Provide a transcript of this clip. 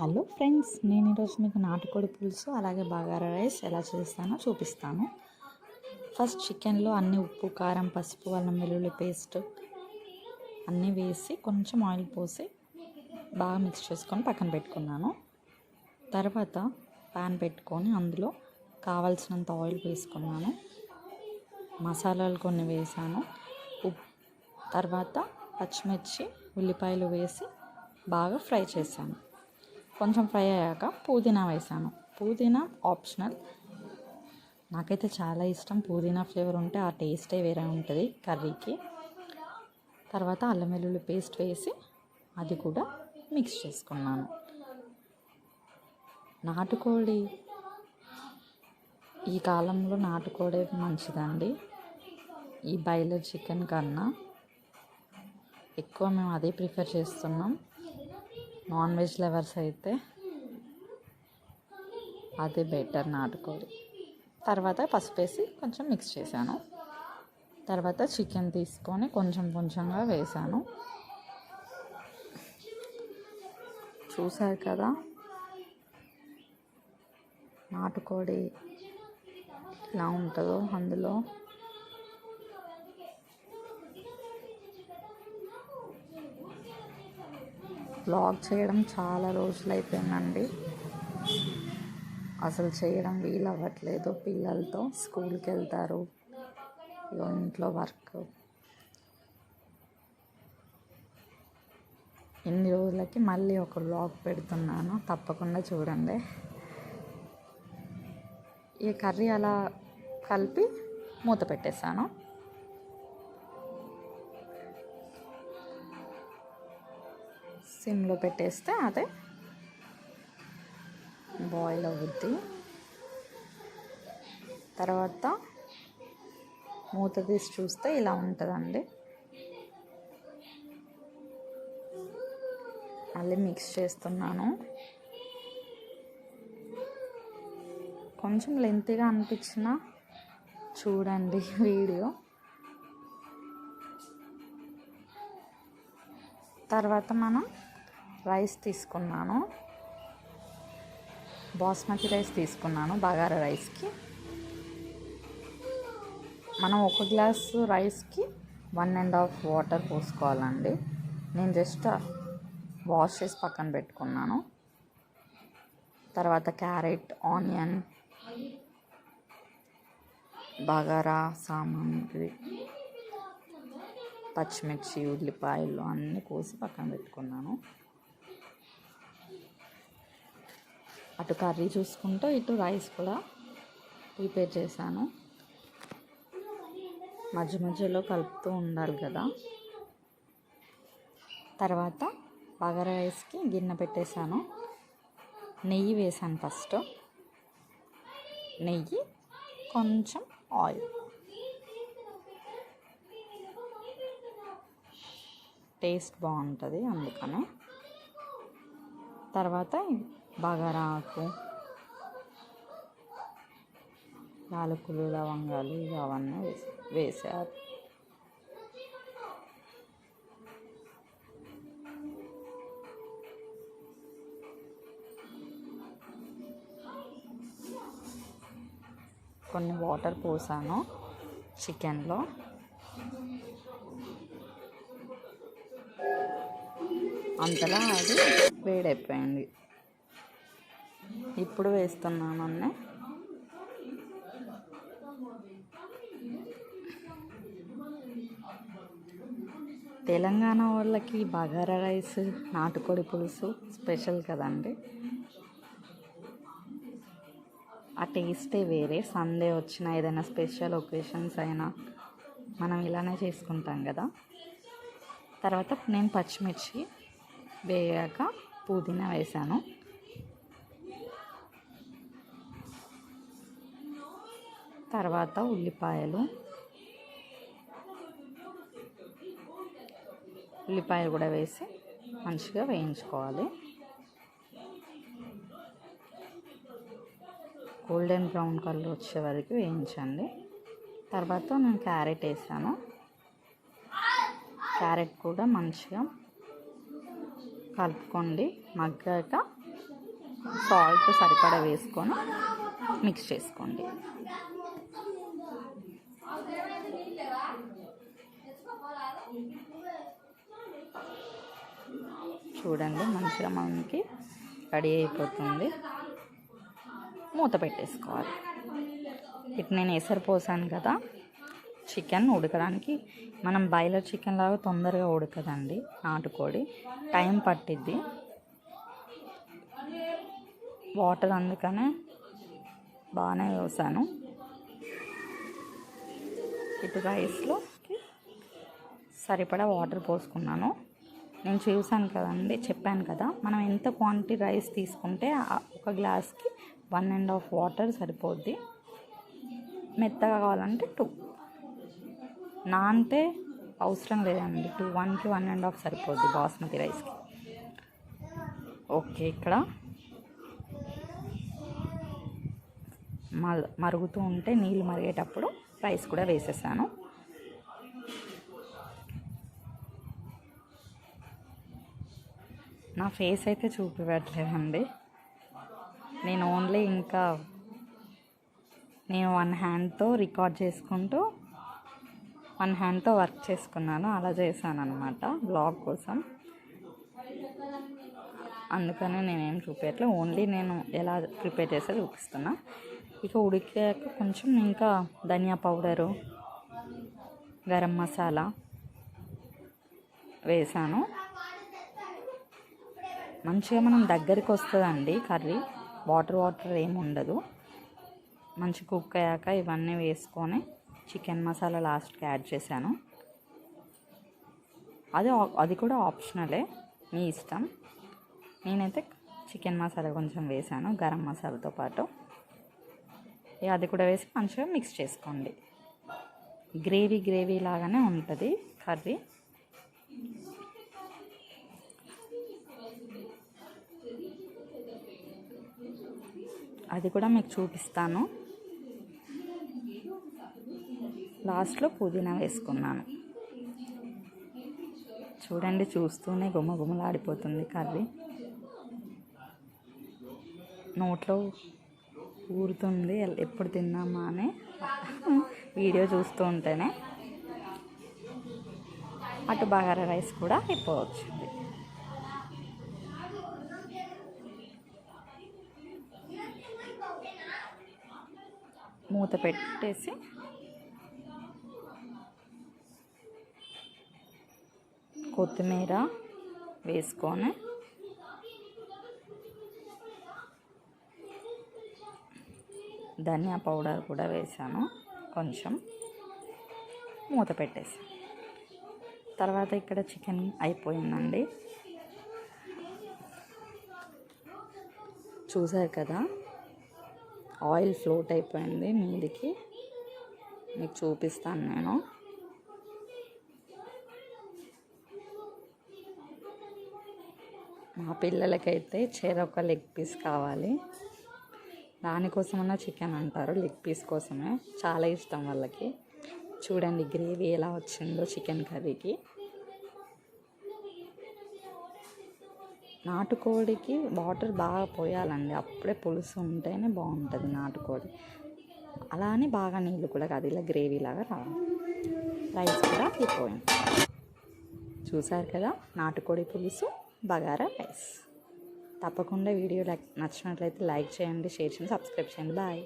Hello friends, నేను ఈరోజు మీకు నాటుకోడి పులుసు అలాగే బగారా రైస్ ఎలా చేస్తానో చూపిస్తాను. ఫస్ట్ చికెన్లో అన్ని ఉప్పు, కారం, పసుపు, అల్లం వెల్లుల్లి పేస్ట్ అన్నీ వేసి కొంచెం ఆయిల్ పోసి బాగా మిక్స్ చేసుకొని పక్కన పెట్టుకున్నాను. తర్వాత ప్యాన్ పెట్టుకొని అందులో కావాల్సినంత ఆయిల్ వేసుకున్నాను. మసాలాలు కొన్ని వేసాను. తర్వాత పచ్చిమిర్చి, ఉల్లిపాయలు వేసి బాగా ఫ్రై చేశాను. కొంచెం ఫ్రై అయ్యాక పుదీనా వేసాను. పుదీనా ఆప్షనల్, నాకైతే చాలా ఇష్టం. పుదీనా ఫ్లేవర్ ఉంటే ఆ టేస్టే వేరే ఉంటుంది కర్రీకి. తర్వాత అల్లం వెల్లుల్లి పేస్ట్ వేసి అది కూడా మిక్స్ చేసుకున్నాను. నాటుకోడి ఈ కాలంలో నాటుకోడే మంచిదండి. ఈ బాయిలర్ చికెన్ కన్నా ఎక్కువ మేము అదే ప్రిఫర్ చేస్తున్నాం. నాన్ వెజ్ లవర్స్ అయితే అదే బెటర్ నాటుకోడి. తర్వాత పసుపు వేసి కొంచెం మిక్స్ చేశాను. తర్వాత చికెన్ తీసుకొని కొంచెం కొంచెంగా వేసాను. చూసారు కదా నాటుకోడి ఎలా ఉంటుందో. అందులో వ్లాగ్ చేయడం చాలా రోజులు అయిపోయిందండి. అసలు చేయడం వీలు అవ్వట్లేదు. పిల్లలతో స్కూల్కి వెళ్తారు, ఇంట్లో వర్క్. ఎన్ని రోజులకి మళ్ళీ ఒక వ్లాగ్ పెడుతున్నాను, తప్పకుండా చూడండి. ఈ కర్రీ అలా కలిపి మూత పెట్టేశాను. సిమ్లో పెట్టేస్తే అదే బాయిల్ అవుద్ది. తర్వాత మూత తీసి చూస్తే ఇలా ఉంటుందండి. మళ్ళీ మిక్స్ చేస్తున్నాను. కొంచెం లెంతీగా అనిపించిన చూడండి వీడియో. తర్వాత మనం రైస్ తీసుకున్నాను. బాస్మతి రైస్ తీసుకున్నాను. బగారా రైస్కి మనం ఒక గ్లాసు రైస్కి 1.5 వాటర్ పోసుకోవాలండి. నేను జస్ట్ వాష్ చేసి పక్కన పెట్టుకున్నాను. తర్వాత క్యారెట్, ఆనియన్, బగారా సామాగ్రి, పచ్చిమిర్చి, ఉల్లిపాయలు అన్నీ కోసి పక్కన పెట్టుకున్నాను. అటు కర్రీ చూసుకుంటూ ఇటు రైస్ కూడా ప్రిపేర్ చేశాను. మధ్య మధ్యలో కలుపుతూ ఉండాలి కదా. తర్వాత బగారా రైస్కి గిన్నె పెట్టేశాను. నెయ్యి వేసాను. ఫస్ట్ నెయ్యి, కొంచెం ఆయిల్. టేస్ట్ బాగుంటుంది అందుకని. తర్వాత బగారా ఆకు, యాలకులు, లవంగాలు అవన్నీ వేసారు. కొన్ని వాటర్ పోసాను చికెన్లో. అంతలా అది వేడైపోయింది. ఇప్పుడు వేస్తున్నాను అన్నీ. తెలంగాణ వాళ్ళకి బగారా రైస్, నాటుకోడి పులుసు స్పెషల్ కదండి. ఆ టేస్టే వేరే. సండే వచ్చిన ఏదైనా స్పెషల్ ఒకేషన్స్ అయినా మనం ఇలానే చేసుకుంటాం కదా. తర్వాత నేను పచ్చిమిర్చి వేయాక పుదీనా వేసాను. తర్వాత ఉల్లిపాయలు కూడా వేసి మంచిగా వేయించుకోవాలి. గోల్డెన్ బ్రౌన్ కలర్ వచ్చే వరకు వేయించండి. తర్వాత నేను క్యారెట్ వేసాను. క్యారెట్ కూడా మంచిగా కలుపుకోండి. మగ్గాక సాల్ట్ సరిపడా వేసుకొని మిక్స్ చేసుకోండి. చూడండి మంచిగా మనకి రెడీ అయిపోతుంది. మూత పెట్టేసుకోవాలి. ఇటు నేను ఎసరు పోసాను కదా, చికెన్ ఉడకడానికి మనం బాయిలర్ చికెన్ లాగా తొందరగా ఉడకదండి. నాటుకోడి టైం పట్టిద్ది. వాటర్ అందుకనే బాగానే వేసాను. ఇటు రైస్లోకి సరిపడా వాటర్ పోసుకున్నాను. నేను చూసాను కదండి, చెప్పాను కదా, మనం ఎంత క్వాంటిటీ రైస్ తీసుకుంటే ఒక గ్లాస్కి 1.5 వాటర్ సరిపోద్ది. మెత్తగా కావాలంటే 2, నానితే అవసరం లేదండి. 1కి 1.5 సరిపోద్ది బాస్మతి రైస్కి. ఓకే, ఇక్కడ మరుగుతూ ఉంటే నీళ్ళు మరిగేటప్పుడు రైస్ కూడా వేసేసాను. నా ఫేస్ అయితే చూపివ్వట్లేదండి. నేను ఓన్లీ నేను 1 హ్యాండ్తో రికార్డ్ చేసుకుంటూ 1 హ్యాండ్తో వర్క్ చేసుకున్నాను. అలా చేశాను అనమాట బ్లాగ్ కోసం. అందుకనే నేనేం చూపించట్లేదు, ఓన్లీ నేను ఎలా ప్రిపేర్ చేస్తే చూపిస్తున్నా. ఇక ఉడికాక కొంచెం ఇంకా ధనియా పౌడరు, గరం మసాలా వేసాను. మంచిగా మనం దగ్గరికి వస్తుందండి కర్రీ. వాటర్ ఏమి ఉండదు. మంచి కుక్ అయ్యాక ఇవన్నీ వేసుకొని చికెన్ మసాలా లాస్ట్కి యాడ్ చేశాను. అది కూడా ఆప్షనలే, మీ ఇష్టం. నేనైతే చికెన్ మసాలా కొంచెం వేసాను గరం మసాలాతో పాటు. అది కూడా వేసి మంచిగా మిక్స్ చేసుకోండి. గ్రేవీ లాగానే ఉంటుంది కర్రీ. అది కూడా మీకు చూపిస్తాను. లాస్ట్లో పుదీనా వేసుకున్నాను. చూడండి, చూస్తూనే గుమగుమలాడిపోతుంది కర్రీ. నోట్లో ఊరుతుంది ఎప్పుడు తిన్నామా అని వీడియో చూస్తూ ఉంటేనే. అటు బగారా రైస్ కూడా అయిపోవచ్చింది. మూత పెట్టేసి కొత్తిమీర వేసుకొని ధనియా పౌడర్ కూడా వేసాను కొంచెం. మూత పెట్టేసి తర్వాత ఇక్కడ చికెన్ అయిపోయిందండి. చూసారు కదా, ఆయిల్ ఫ్లోట్ అయిపోయింది మీదికి. మీకు చూపిస్తాను నేను. మా పిల్లలకైతే చెరొక లెగ్ పీస్ కావాలి. దానికోసమన్నా చికెన్ అంటారు, లెగ్ పీస్ కోసమే. చాలా ఇష్టం వాళ్ళకి. చూడండి గ్రేవీ ఎలా వచ్చిందో చికెన్ కర్రీకి. నాటుకోడికి వాటర్ బాగా పోయాలండి, అప్పుడే పులుసు ఉంటేనే బాగుంటుంది నాటుకోడి. అలా అని బాగా నీళ్ళు కూడా కాదు, ఇలా గ్రేవీ లాగా రావాలి. రైస్ కూడా అయిపోయింది. చూసారు కదా, నాటుకోడి పులుసు బగారా రైస్. తప్పకుండా వీడియో నచ్చినట్లయితే లైక్ చేయండి, షేర్ చేయండి, సబ్స్క్రైబ్ చేయండి. బాయ్.